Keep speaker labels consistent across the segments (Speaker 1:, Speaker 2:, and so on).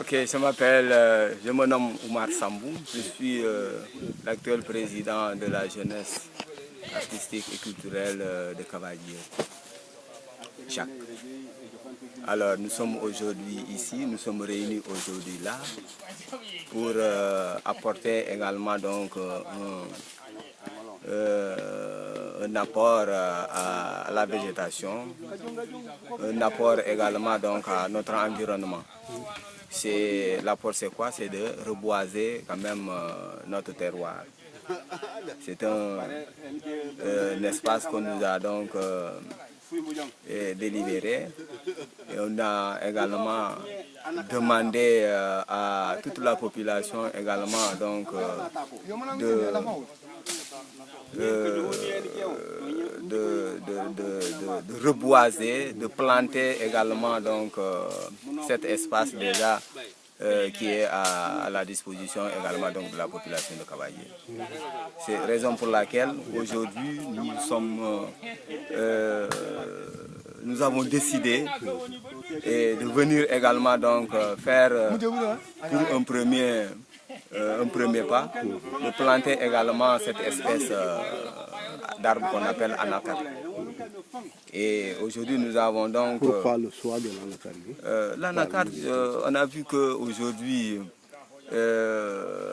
Speaker 1: Ok, je me nomme Oumar Sambou, je suis l'actuel président de la jeunesse artistique et culturelle de Cavalier. Jacques. Alors nous sommes aujourd'hui ici, nous sommes réunis aujourd'hui là pour apporter également donc un apport à la végétation, un apport également donc à notre environnement. L'apport c'est quoi? C'est de reboiser quand même notre terroir. C'est un espace qu'on nous a donc délibéré et on a également demandé à toute la population également donc de reboiser, de planter également donc cet espace déjà qui est à la disposition également donc de la population de Cavalier. C'est la raison pour laquelle aujourd'hui nous avons décidé de venir également donc faire pour un premier pas, de planter également cette espèce d'arbre qu'on appelle anacarde. Et aujourd'hui nous avons donc...
Speaker 2: Pourquoi le choix de l'anacarde?
Speaker 1: L'anacarde, on a vu qu'aujourd'hui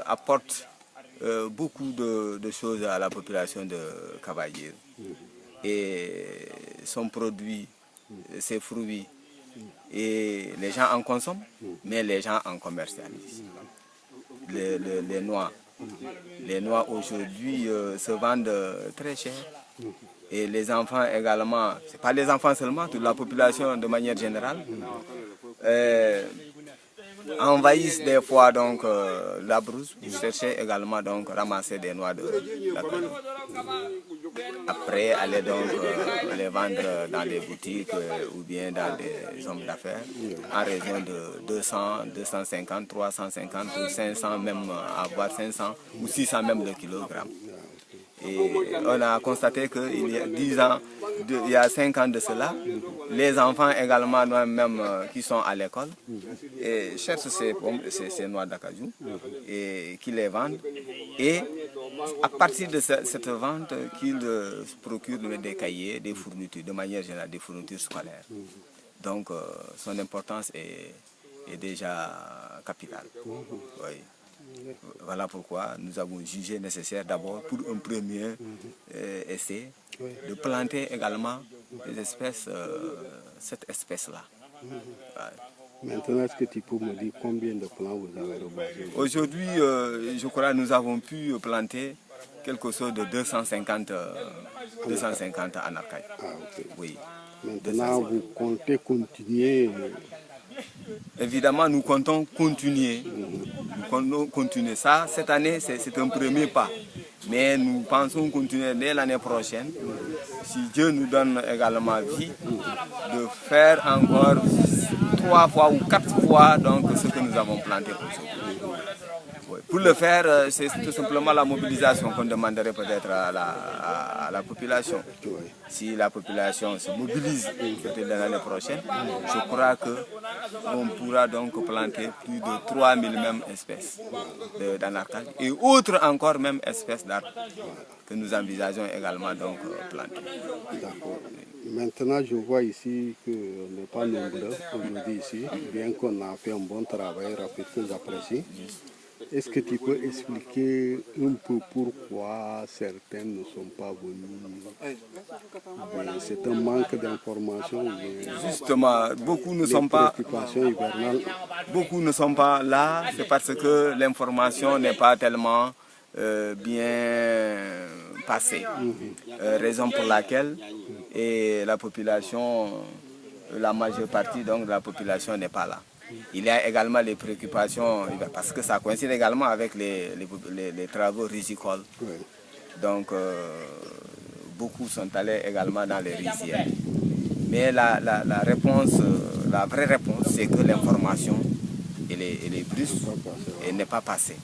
Speaker 1: apporte beaucoup de choses à la population de Cavalier. Et son produit, ses fruits, et les gens en consomment, mais les gens en commercialisent. Les noix. Les noix aujourd'hui se vendent très cher. Et les enfants également, ce n'est pas les enfants seulement, toute la population de manière générale, envahissent des fois donc la brousse pour chercher également donc ramasser des noix de la canne. Après aller donc les vendre dans des boutiques ou bien dans des hommes d'affaires en raison de 200, 250, 350 ou 500 même, avoir 500 ou 600 même de kilogrammes. Et on a constaté qu'il y a 10 ans, il y a 5 ans de cela, les enfants également même qui sont à l'école et cherchent ces noix d'acajou et qui les vendent. Et à partir de cette vente, qu'ils procurent des cahiers, des fournitures, de manière générale des fournitures scolaires. Donc son importance est déjà capitale. Oui. Voilà pourquoi nous avons jugé nécessaire d'abord pour un premier essai de planter également des espèces, cette espèce-là.
Speaker 2: Maintenant, est-ce que tu peux me dire combien de plants vous avez reboisé?
Speaker 1: Aujourd'hui, je crois que nous avons pu planter quelque chose de 250 anacardes.
Speaker 2: Ah, okay.
Speaker 1: Oui.
Speaker 2: Maintenant, vous comptez continuer?
Speaker 1: Évidemment, nous comptons continuer. Nous comptons continuer. Ça, cette année, c'est un premier pas. Mais nous pensons continuer dès l'année prochaine, si Dieu nous donne également vie, de faire encore 3 fois ou 4 fois donc, ce que nous avons planté aujourd'hui. Oui. Pour le faire, c'est tout simplement la mobilisation qu'on demanderait peut-être à la population. Si la population se mobilise peut-être l'année prochaine, je crois qu'on pourra donc planter plus de 3000 mêmes espèces d'anacardes et autres encore même espèces d'arbres que nous envisageons également donc planter.
Speaker 2: D'accord. Maintenant, je vois ici qu'on n'est pas nombreux aujourd'hui ici, bien qu'on a fait un bon travail, rapide que j'apprécie. Est-ce que tu peux expliquer un peu pourquoi certains ne sont pas venus? C'est un manque d'information?
Speaker 1: Justement, beaucoup ne sont pas là, c'est parce que l'information n'est pas tellement bien passée. Raison pour laquelle la population, la majeure partie donc, de la population n'est pas là. Il y a également les préoccupations, parce que ça coïncide également avec les travaux rizicoles. Donc, beaucoup sont allés également dans les rizières. Mais la vraie réponse, c'est que l'information, elle est brusque et n'est pas passée.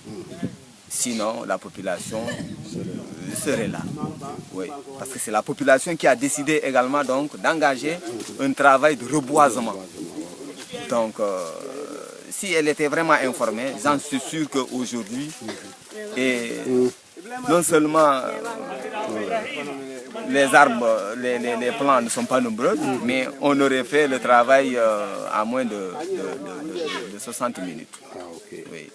Speaker 1: Sinon, la population serait là. Oui, parce que c'est la population qui a décidé également donc d'engager un travail de reboisement. Donc, si elle était vraiment informée, j'en suis sûr qu'aujourd'hui, non seulement les arbres, les plants ne sont pas nombreux, mais on aurait fait le travail à moins de 60 minutes.
Speaker 2: Ah, ok.
Speaker 1: Oui.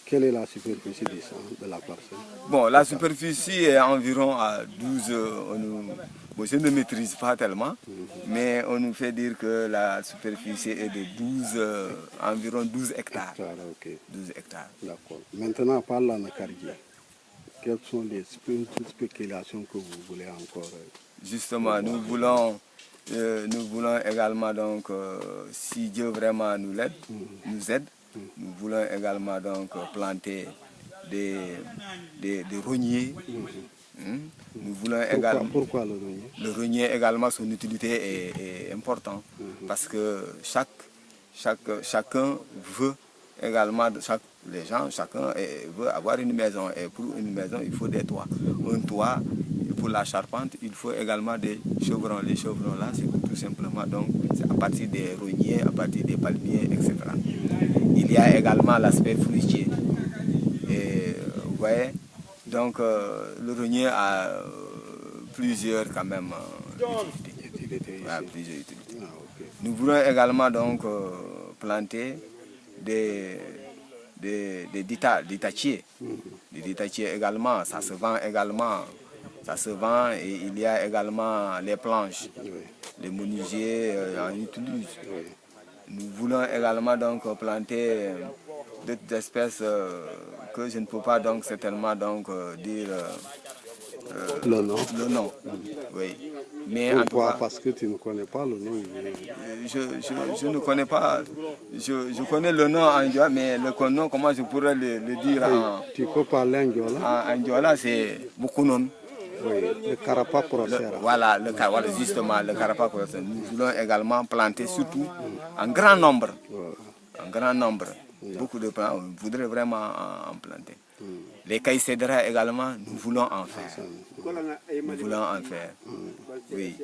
Speaker 2: Quelle est la superficie de la parcelle?
Speaker 1: Bon, la superficie est environ à 12, bon, je ne maîtrise pas tellement, mais on nous fait dire que la superficie est de environ 12 hectares.
Speaker 2: Ok.
Speaker 1: 12 hectares.
Speaker 2: D'accord. Maintenant, par l'anacardier, quelles sont les spéculations que vous voulez encore?
Speaker 1: Justement, nous voulons également, donc, si Dieu vraiment nous aide, nous voulons également donc planter des rogniers. Nous voulons également.
Speaker 2: Pourquoi le rognier?
Speaker 1: Le rognier également, son utilité est importante parce que chacun veut également, chacun veut avoir une maison, et pour une maison il faut des toits. Un toit, pour la charpente, il faut également des chevrons. Les chevrons là, c'est tout simplement donc c'est à partir des rogniers, à partir des palmiers, etc. Il y a également l'aspect fruitier. Et vous voyez, donc le rognier a plusieurs quand même utilités. Plusieurs utilités.
Speaker 2: Ah, okay.
Speaker 1: Nous voulons également donc planter des ditatiers. Des ditatiers également, ça se vend également. Ça se vend et il y a également les planches.
Speaker 2: Oui.
Speaker 1: Les menuisiers en utilisent.
Speaker 2: Oui.
Speaker 1: Nous voulons également donc planter d'autres espèces que je ne peux pas donc certainement donc dire
Speaker 2: le nom.
Speaker 1: Le nom, oui. Mais
Speaker 2: pourquoi?
Speaker 1: En tout cas,
Speaker 2: parce que tu ne connais pas le nom.
Speaker 1: Je ne connais pas. Je connais le nom en Ndiola, mais le nom, comment je pourrais le dire en...
Speaker 2: Tu peux parler en Ndiola?
Speaker 1: En Ndiola, c'est Bukunon.
Speaker 2: Oui, le Carapa Procera.
Speaker 1: Voilà, justement, le Carapa Procera. Nous voulons également planter surtout en grand nombre. En grand nombre. Beaucoup de plants, on voudrait vraiment en planter. Les caïcédras également, nous voulons en faire. Nous voulons en faire. Oui.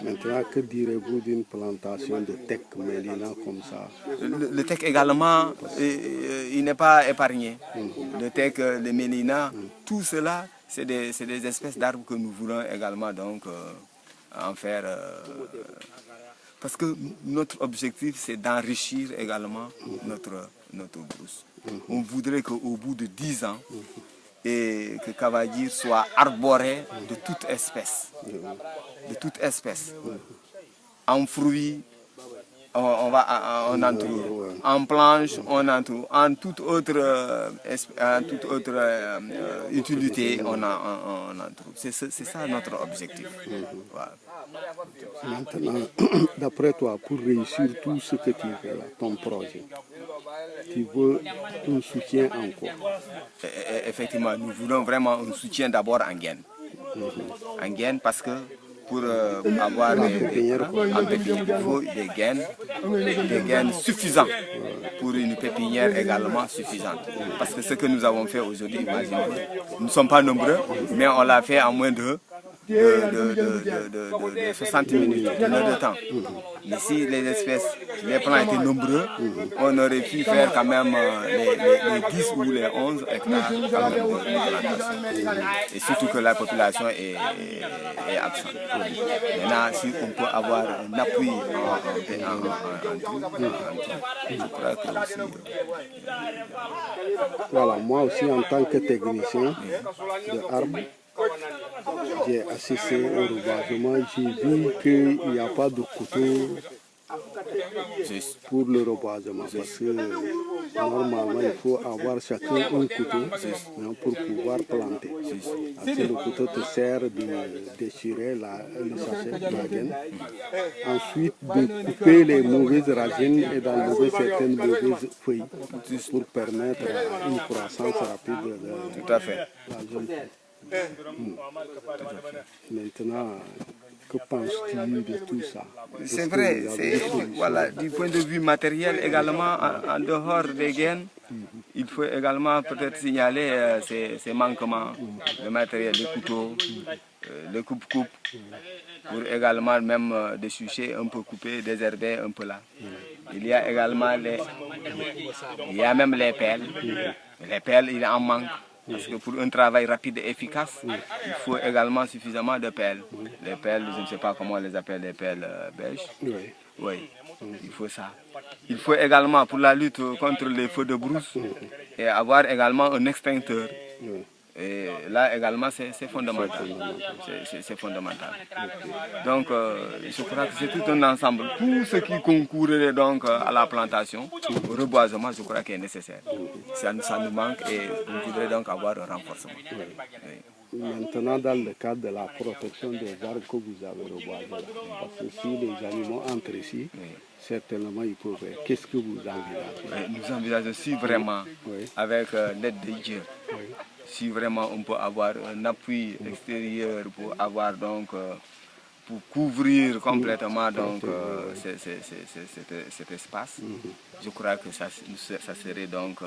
Speaker 2: Maintenant, que direz-vous d'une plantation de teck mélina comme ça?
Speaker 1: Le teck également, il n'est pas épargné. Le teck, le mélina, tout cela, c'est des espèces d'arbres que nous voulons également donc en faire. Parce que notre objectif, c'est d'enrichir également notre brousse. On voudrait qu'au bout de 10 ans, et que Kavadir soit arboré de toute espèce. De toute espèce. En fruits, on en trouve. En planches, on en trouve. En toute autre utilité, on en trouve. C'est ça notre objectif. Voilà.
Speaker 2: Maintenant, d'après toi, pour réussir tout ce que tu fais, ton projet, tu veux un soutien en quoi?
Speaker 1: Effectivement, nous voulons vraiment un soutien d'abord en gaine. En gaine parce que pour avoir des pépinières, il faut des gaines suffisantes pour une pépinière également suffisante. Parce que ce que nous avons fait aujourd'hui, imaginez, nous ne sommes pas nombreux, mais on l'a fait en moins de 60 minutes, une heure de temps. Mais si les plants étaient nombreux, on aurait pu faire quand même les 10 ou les 11 hectares de plantation. Et surtout que la population est absente. Maintenant, si on peut avoir un appui en tout, je crois que aussi...
Speaker 2: Voilà, moi aussi en tant que technicien de arbres, j'ai assisté au rebasement. J'ai vu qu'il n'y a pas de couteau pour le rebasement. Parce que normalement, il faut avoir chacun un couteau pour pouvoir planter. Après, le couteau te sert de déchirer le sachet de la gaine. Ensuite, de couper les mauvaises racines et d'enlever certaines mauvaises feuilles pour permettre une croissance rapide de la jeune feuille. Maintenant, que penses-tu de tout ça?
Speaker 1: C'est vrai, voilà, du point de vue matériel également, en dehors des gaines, il faut également peut-être signaler ces manquements de matériel, les couteaux, les coupe-coupe, pour également même dessucher un peu couper, désherber un peu là. Il y a également il y a même les pelles. Les pelles, il en manque. Parce que pour un travail rapide et efficace, il faut également suffisamment de pelles. Les pelles, je ne sais pas comment on les appelle, les pelles belges. Oui, il faut ça. Il faut également, pour la lutte contre les feux de brousse, et avoir également un extincteur. Et là également, c'est fondamental. C'est fondamental. Donc, je crois que c'est tout un ensemble. Tout ce qui concourerait donc à la plantation, au reboisement, je crois qu'il est nécessaire. Ça nous manque et on voudrait donc avoir un renforcement. Oui.
Speaker 2: Maintenant, dans le cadre de la protection des arbres que vous avez reboisés, parce que si les animaux entrent ici, certainement ils peuvent. Qu'est-ce que vous envisagez?
Speaker 1: Nous envisageons si vraiment, avec l'aide de Dieu, si vraiment on peut avoir un appui extérieur pour avoir donc pour couvrir complètement donc cet espace, je crois que ça serait donc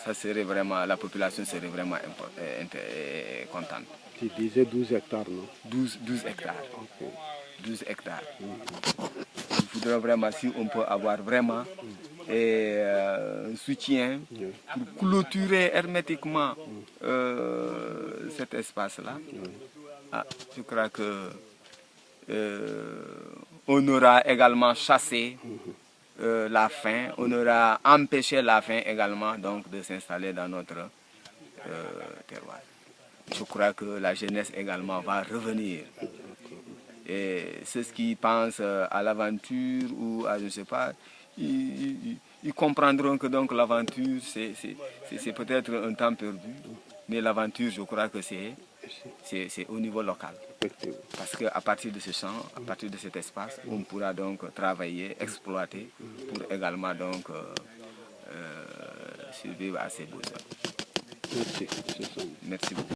Speaker 1: ça serait vraiment, la population serait vraiment contente.
Speaker 2: Tu disais 12 hectares, non?
Speaker 1: 12 hectares. 12 hectares. Il faudrait vraiment, si on peut avoir vraiment un soutien pour clôturer hermétiquement cet espace-là. Je crois que on aura également chassé la faim, on aura empêché la faim également donc de s'installer dans notre terroir. Je crois que la jeunesse également va revenir. Et ceux qui pensent à l'aventure ou à je ne sais pas, ils comprendront que donc l'aventure c'est peut-être un temps perdu, mais l'aventure je crois que c'est au niveau local. Parce qu'à partir de ce champ, à partir de cet espace, on pourra donc travailler, exploiter pour également donc survivre à ses besoins.
Speaker 2: Merci.
Speaker 1: Merci beaucoup.